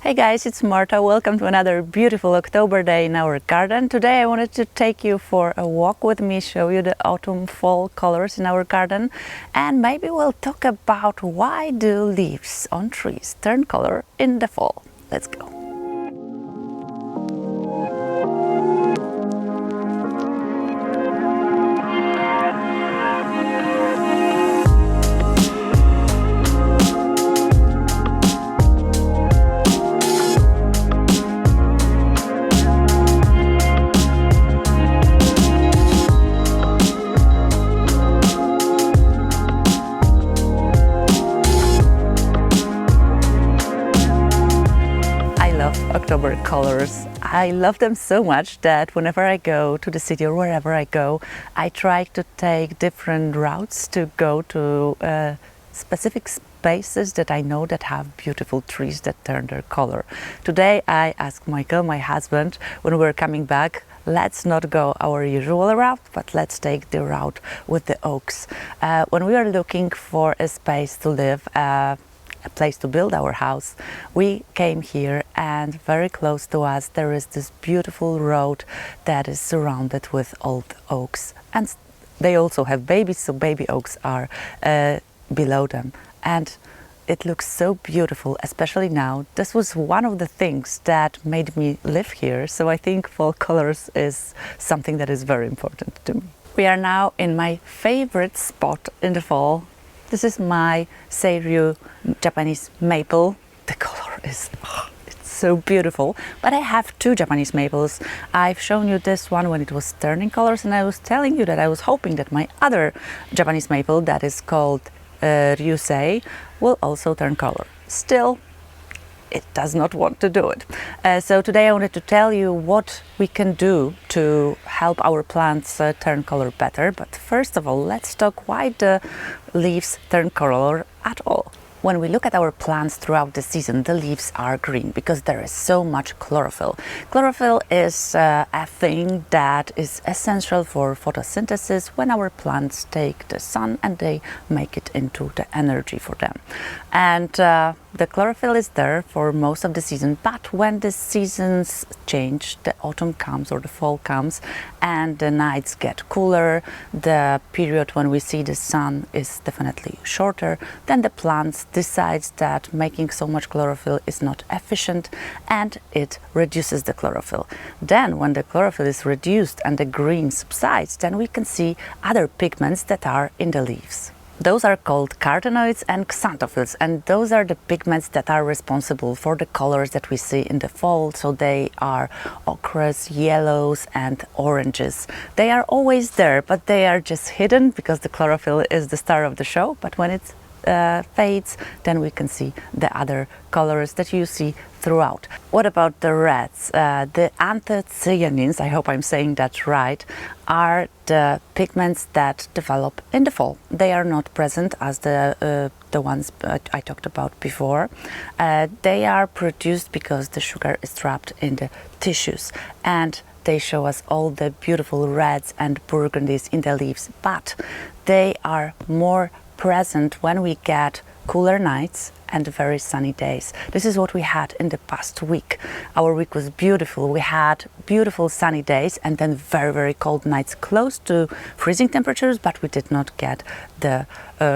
Hey guys, it's Marta. Welcome to another beautiful October day in our garden. Today I wanted to take you for a walk with me, show you the autumn fall colors in our garden, and maybe we'll talk about why do leaves on trees turn color in the fall. Let's go. October colors. I love them so much that whenever I go to the city or wherever I go, I try to take different routes to go to specific spaces that I know that have beautiful trees that turn their color. Today I asked Michael, my husband, when we were coming back, let's not go our usual route, but let's take the route with the oaks. When we are looking for a space to live, a place to build our house, we came here, and very close to us there is this beautiful road that is surrounded with old oaks, and they also have babies, so baby oaks are below them, and it looks so beautiful, especially now. This was one of the things that made me live here, so I think fall colors is something that is very important to me. We are now in my favorite spot in the fall. This is my Seiryu Japanese maple. The color is, it's so beautiful. But I have two Japanese maples. I've shown you this one when it was turning colors, and I was telling you that I was hoping that my other Japanese maple, that is called Ryusei, will also turn color. Still, it does not want to do it. So today I wanted to tell you what we can do to help our plants turn color better. But first of all, let's talk why the leaves turn color at all. When we look at our plants throughout the season, the leaves are green because there is so much chlorophyll. Chlorophyll is a thing that is essential for photosynthesis when our plants take the sun and they make it into the energy for them. And the chlorophyll is there for most of the season, but when the seasons change, the autumn comes or the fall comes and the nights get cooler, the period when we see the sun is definitely shorter, then the plants decides that making so much chlorophyll is not efficient and it reduces the chlorophyll. Then when the chlorophyll is reduced and the green subsides, then we can see other pigments that are in the leaves. Those are called carotenoids and xanthophylls, and those are the pigments that are responsible for the colors that we see in the fall. So they are ochres, yellows and oranges. They are always there, but they are just hidden because the chlorophyll is the star of the show. But when it fades, then we can see the other colors that you see throughout. What about the reds? The anthocyanins, I hope I'm saying that right, are the pigments that develop in the fall. They are not present as the ones I talked about before. They are produced because the sugar is trapped in the tissues, and they show us all the beautiful reds and burgundies in the leaves, but they are more present when we get cooler nights and very sunny days. This is what we had in the past week. Our week was beautiful. We had beautiful sunny days and then very, very cold nights close to freezing temperatures, but we did not get the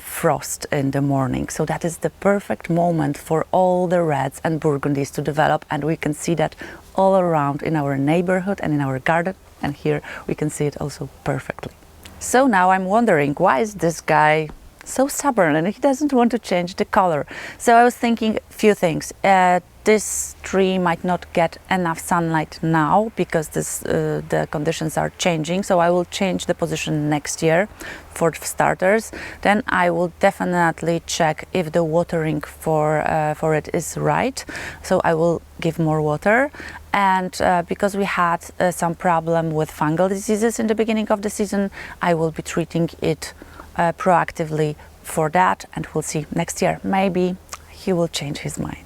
frost in the morning. So that is the perfect moment for all the reds and burgundies to develop, and we can see that all around in our neighborhood and in our garden, and here we can see it also perfectly. So now I'm wondering, why is this guy so stubborn and he doesn't want to change the color? So I was thinking a few things. This tree might not get enough sunlight now because the conditions are changing, so I will change the position next year for starters. Then I will definitely check if the watering for it is right, so I will give more water. And because we had some problem with fungal diseases in the beginning of the season, I will be treating it proactively for that, and we'll see next year. Maybe he will change his mind.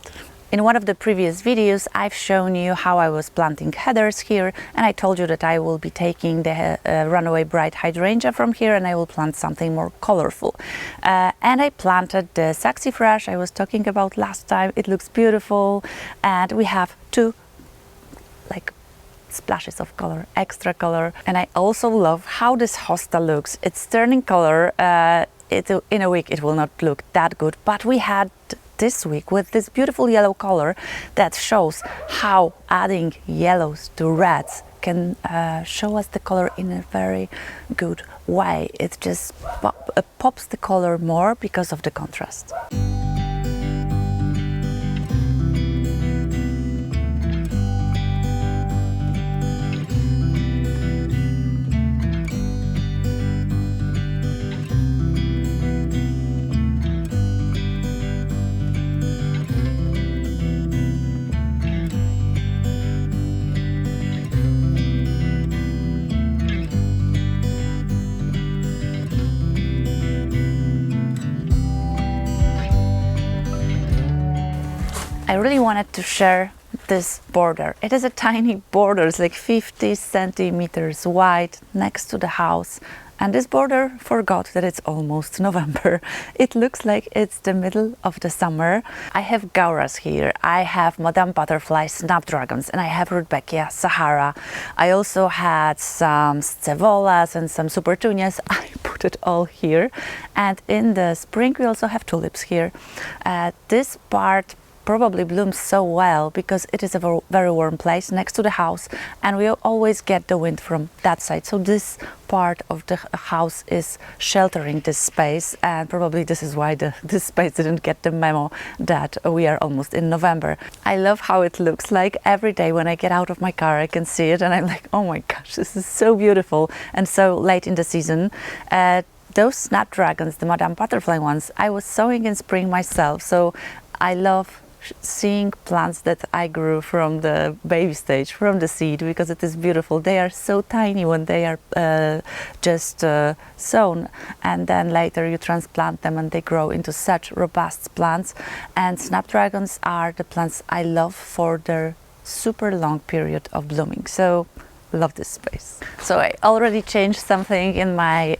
In one of the previous videos, I've shown you how I was planting heathers here, and I told you that I will be taking the runaway bright hydrangea from here and I will plant something more colorful. And I planted the saxifrage I was talking about last time. It looks beautiful, and we have two like splashes of color, extra color. And I also love how this hosta looks. It's turning color. In a week it will not look that good, but we had this week with this beautiful yellow color that shows how adding yellows to reds can show us the color in a very good way. It just pops the color more because of the contrast. I really wanted to share this border. It is a tiny border, it's like 50 centimeters wide next to the house. And this border forgot that it's almost November. It looks like it's the middle of the summer. I have gauras here, I have Madame Butterfly snapdragons, and I have Rudbeckia Sahara. I also had some scevolas and some supertunias. I put it all here. And in the spring we also have tulips here. This part probably blooms so well because it is a very warm place next to the house, and we always get the wind from that side. So this part of the house is sheltering this space, and probably this is why this space didn't get the memo that we are almost in November. I love how it looks like. Every day when I get out of my car I can see it and I'm like, oh my gosh, this is so beautiful and so late in the season. Those snapdragons, the Madame Butterfly ones, I was sowing in spring myself, so I love seeing plants that I grew from the baby stage, from the seed, because it is beautiful. They are so tiny when they are just sown, and then later you transplant them and they grow into such robust plants. And snapdragons are the plants I love for their super long period of blooming. So love this space. So I already changed something in my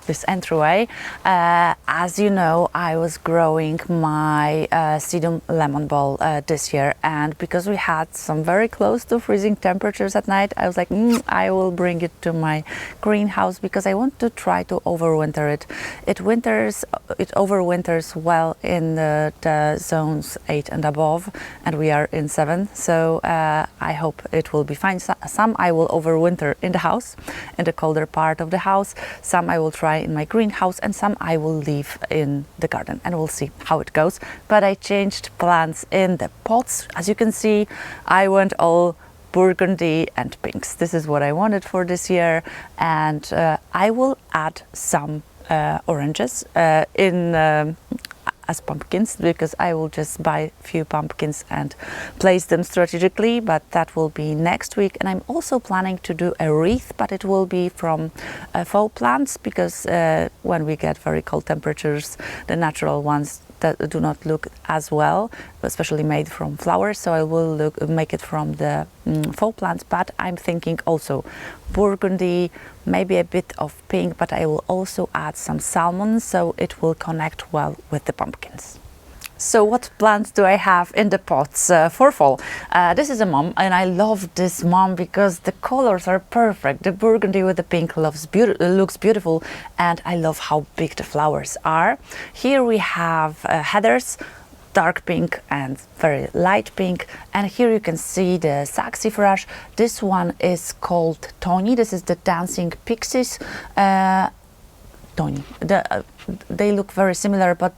this entryway. As you know, I was growing my sedum lemon ball this year, and because we had some very close to freezing temperatures at night, I was like, I will bring it to my greenhouse because I want to try to overwinter it. It overwinters well in the zones 8 and above, and we are in 7, so I hope it will be fine. Some I will overwinter in the house, in the colder part of the house. Some I will try in my greenhouse, and some I will leave in the garden, and we'll see how it goes. But I changed plants in the pots. As you can see, I went all burgundy and pinks. This is what I wanted for this year, and I will add some oranges as pumpkins, because I will just buy a few pumpkins and place them strategically, but that will be next week. And I'm also planning to do a wreath, but it will be from faux plants, because when we get very cold temperatures, the natural ones that do not look as well, especially made from flowers. So I will make it from the faux plants, but I'm thinking also burgundy, maybe a bit of pink, but I will also add some salmon, so it will connect well with the pumpkins. So what plants do I have in the pots for fall? This is a mum, and I love this mum because the colors are perfect. The burgundy with the pink looks beautiful, and I love how big the flowers are. Here we have heathers, dark pink and very light pink, and here you can see the saxifrage. This one is called Tony. This is the dancing pixies. Tony. They look very similar, but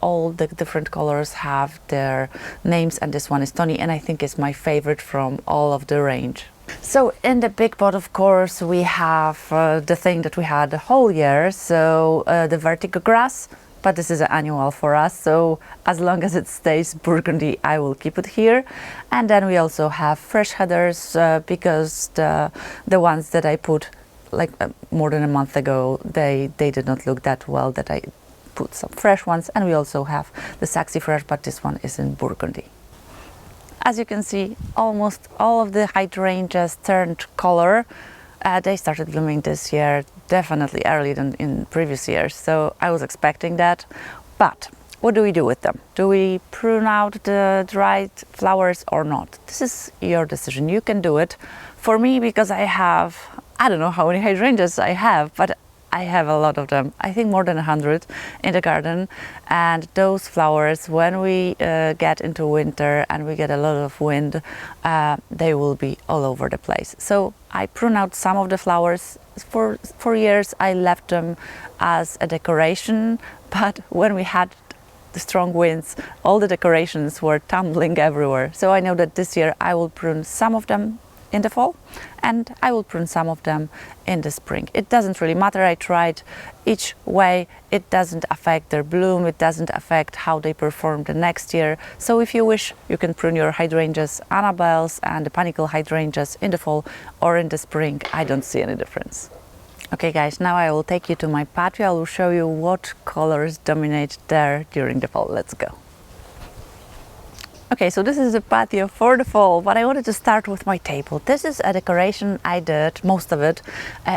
all the different colors have their names, and this one is Tony, and I think it's my favorite from all of the range. So in the big pot, of course, we have the thing that we had the whole year, so the vertigo grass, but this is an annual for us, so as long as it stays burgundy, I will keep it here. And then we also have fresh heathers, because the ones that I put like more than a month ago, they did not look that well, that I put some fresh ones. And we also have the saxifrage, but this one is in burgundy. As you can see, almost all of the hydrangeas turned color. They started blooming this year, definitely earlier than in previous years, so I was expecting that. But what do we do with them? Do we prune out the dried flowers or not? This is your decision. You can do it. For me, because I don't know how many hydrangeas I have, but I have a lot of them. I think more than 100 in the garden. And those flowers, when we get into winter and we get a lot of wind, they will be all over the place. So I prune out some of the flowers. For years I left them as a decoration, but when we had the strong winds, all the decorations were tumbling everywhere. So I know that this year I will prune some of them in the fall and I will prune some of them in the spring. It doesn't really matter. I tried each way. It doesn't affect their bloom. It doesn't affect how they perform the next year. So if you wish, you can prune your hydrangeas, Annabelles and the panicle hydrangeas in the fall or in the spring. I don't see any difference. Okay guys, now I will take you to my patio. I will show you what colors dominate there during the fall. Let's go. Okay, so this is the patio for the fall, but I wanted to start with my table. This is a decoration I did, most of it,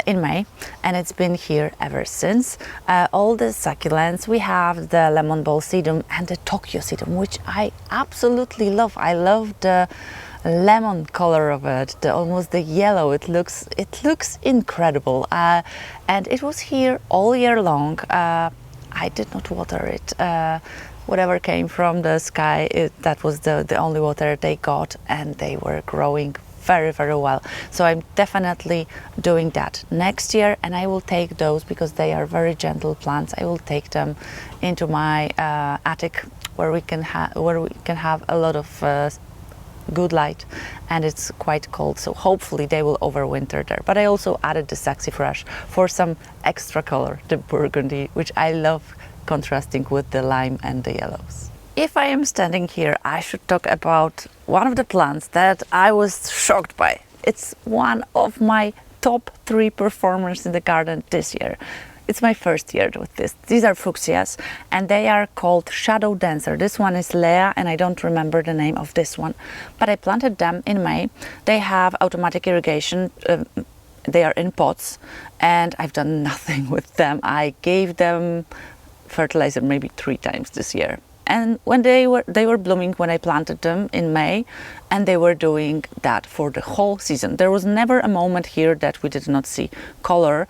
in May, and it's been here ever since. All the succulents, we have the lemon ball sedum and the Tokyo sedum, which I absolutely love. I love the lemon color of it, almost the yellow. It looks incredible, and it was here all year long. I did not water it. Whatever came from the sky, that was the only water they got, and they were growing very, very well. So I'm definitely doing that next year, and I will take those because they are very gentle plants. I will take them into my attic where we can have a lot of good light, and it's quite cold, so hopefully they will overwinter there. But I also added the saxifrage for some extra color, the burgundy, which I love contrasting with the lime and the yellows. If I am standing here, I should talk about one of the plants that I was shocked by. It's one of my top 3 performers in the garden this year. It's my first year with this. These are fuchsias, and they are called shadow dancer. This one is Lea, and I don't remember the name of this one, but I planted them in May. They have automatic irrigation. They are in pots, and I've done nothing with them. I gave them fertilizer maybe 3 times this year, and when they were blooming when I planted them in May, and they were doing that for the whole season. There was never a moment here that we did not see color.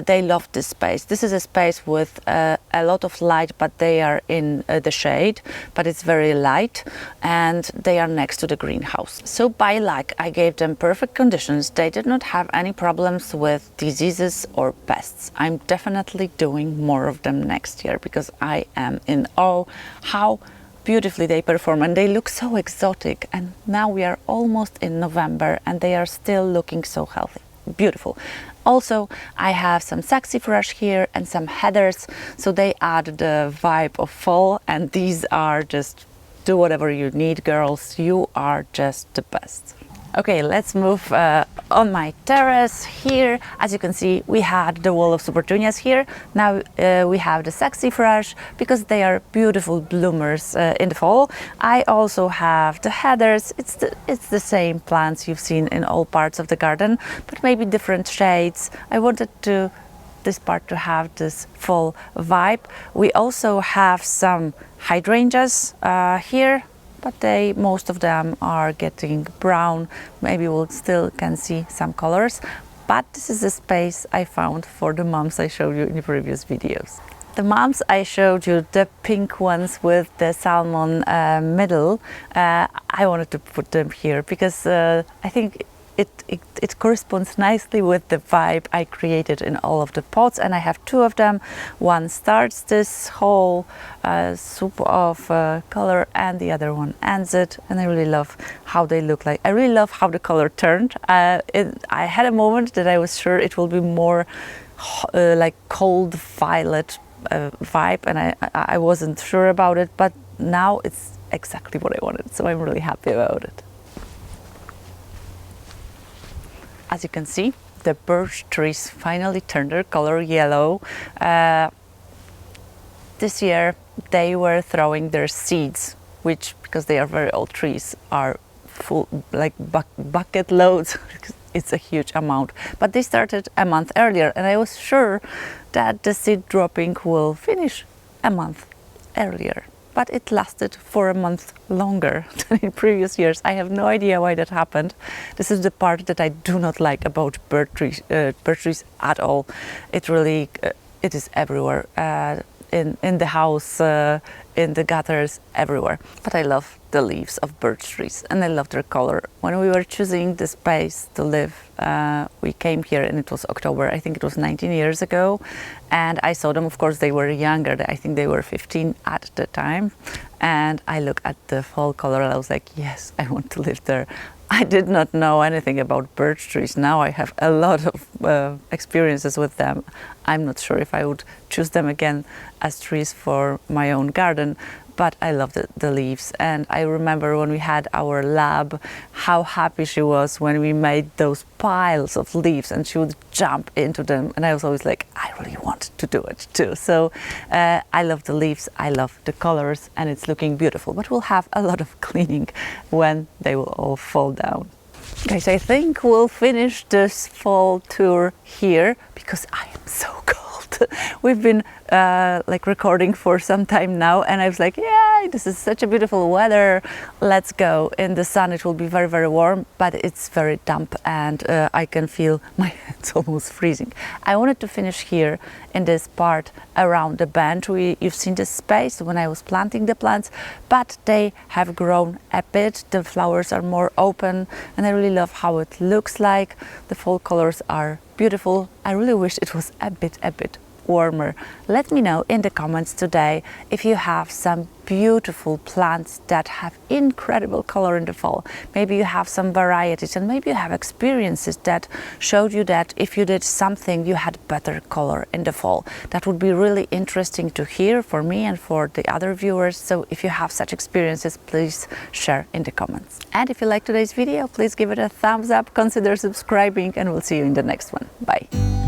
They love this space. This is a space with a lot of light, but they are in the shade, but it's very light, and they are next to the greenhouse. So by luck, I gave them perfect conditions. They did not have any problems with diseases or pests. I'm definitely doing more of them next year because I am in awe how beautifully they perform, and they look so exotic. And now we are almost in November and they are still looking so healthy. Beautiful. Also, I have some saxifrage here and some heathers, so they add the vibe of fall, and these are just do whatever you need, girls. You are just the best. Okay, let's move on my terrace here. As you can see, we had the wall of supertunias here. Now we have the saxifrage because they are beautiful bloomers in the fall. I also have the heathers. It's the same plants you've seen in all parts of the garden, but maybe different shades. I wanted this part to have this fall vibe. We also have some hydrangeas here, but most of them are getting brown. Maybe we'll still can see some colors, but this is the space I found for the mums I showed you in the previous videos. The mums I showed you, the pink ones with the salmon middle, I wanted to put them here because I think it corresponds nicely with the vibe I created in all of the pots, and I have 2 of them. One starts this whole soup of color, and the other one ends it, and I really love how they look like. I really love how the color turned. I had a moment that I was sure it will be more like cold violet vibe, and I wasn't sure about it, but now it's exactly what I wanted, so I'm really happy about it. As you can see, the birch trees finally turned their color yellow. This year they were throwing their seeds, which, because they are very old trees, are full, like bucket loads. It's a huge amount, but they started a month earlier, and I was sure that the seed dropping will finish a month earlier, but it lasted for a month longer than in previous years. I have no idea why that happened. This is the part that I do not like about birch trees at all. It really it is everywhere, in the house, in the gutters, everywhere. But I love the leaves of birch trees, and I love their color. When we were choosing the space to live, we came here, and it was October, I think it was 19 years ago, and I saw them. Of course, they were younger. I think they were 15 at the time, and I looked at the fall color, and I was like, yes, I want to live there. I did not know anything about birch trees. Now I have a lot of experiences with them. I'm not sure if I would choose them again as trees for my own garden, but I love the leaves. And I remember when we had our lab, how happy she was when we made those piles of leaves, and she would jump into them. And I was always like, I really want to do it too. So I love the leaves, I love the colors, and it's looking beautiful. But we'll have a lot of cleaning when they will all fall down. Guys, I think we'll finish this fall tour here because I am so cold. We've been like recording for some time now, and I was like, yeah, this is such a beautiful weather, let's go. In the sun it will be very, very warm, but it's very damp, and I can feel my hands almost freezing. I wanted to finish here in this part around the bench. You've seen the space when I was planting the plants, but they have grown a bit. The flowers are more open, and I really love how it looks like. The fall colors are beautiful. I really wish it was a bit warmer. Let me know in the comments today if you have some beautiful plants that have incredible color in the fall. Maybe you have some varieties, and maybe you have experiences that showed you that if you did something you had better color in the fall. That would be really interesting to hear for me and for the other viewers. So if you have such experiences, please share in the comments. And if you like today's video, please give it a thumbs up, consider subscribing, and we'll see you in the next one. Bye.